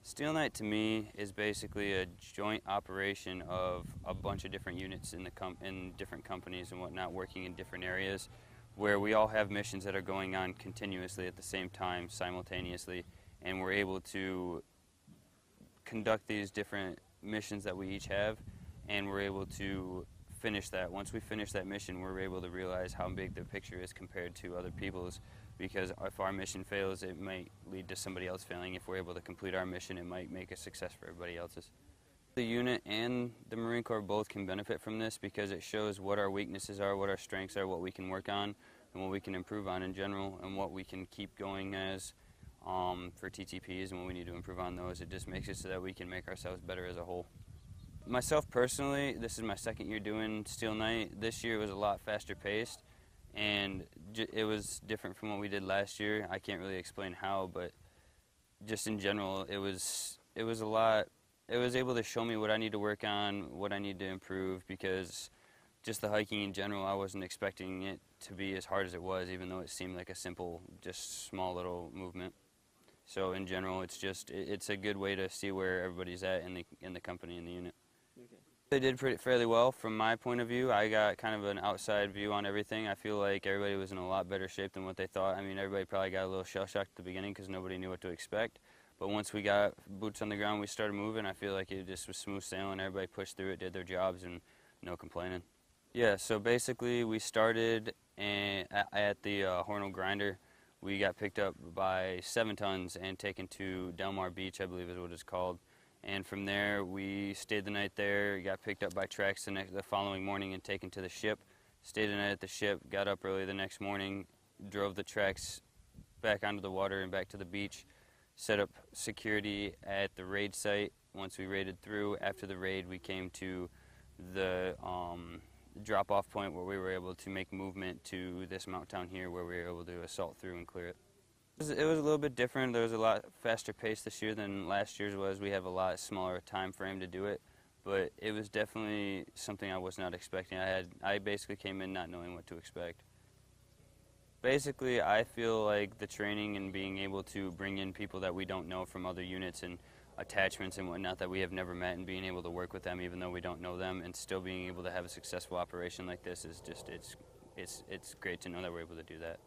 Steel Night to me is basically a joint operation of a bunch of different units in different companies and whatnot, working in different areas, where we all have missions that are going on continuously at the same time, simultaneously, and we're able to conduct these different missions that we each have, and we're able to finish that. Once we finish that mission, we're able to realize how big the picture is compared to other people's, because if our mission fails, it might lead to somebody else failing. If we're able to complete our mission, it might make a success for everybody else's. The unit and the Marine Corps both can benefit from this because it shows what our weaknesses are, what our strengths are, what we can work on, and what we can improve on in general, and what we can keep going as for TTPs and what we need to improve on those. It just makes it so that we can make ourselves better as a whole. Myself personally, this is my second year doing Steel Night. This year was a lot faster paced, and it was different from what we did last year. I can't really explain how, but just in general, it was a lot. It was able to show me what I need to work on, what I need to improve, because just the hiking in general, I wasn't expecting it to be as hard as it was, even though it seemed like a simple, just small little movement. So in general, it's a good way to see where everybody's at in the company and the unit. Okay. They did fairly well from my point of view. I got kind of an outside view on everything. I feel like everybody was in a lot better shape than what they thought. I mean, everybody probably got a little shell-shocked at the beginning because nobody knew what to expect. But once we got boots on the ground, we started moving. I feel like it just was smooth sailing. Everybody pushed through it, did their jobs, and no complaining. Yeah, so basically we started at the Hornell Grinder. We got picked up by 7 tons and taken to Del Mar Beach, I believe is what it's called. And from there, we stayed the night there, got picked up by tracks the following morning and taken to the ship. Stayed the night at the ship, got up early the next morning, drove the tracks back onto the water and back to the beach, set up security at the raid site. Once we raided through, after the raid, we came to the drop-off point where we were able to make movement to this mountain town here where we were able to assault through and clear it. It was a little bit different. There was a lot faster pace this year than last year's was. We have a lot smaller time frame to do it, but it was definitely something I was not expecting. I basically came in not knowing what to expect. Basically, I feel like the training and being able to bring in people that we don't know from other units and attachments and whatnot that we have never met, and being able to work with them even though we don't know them, and still being able to have a successful operation like this is just, it's great to know that we're able to do that.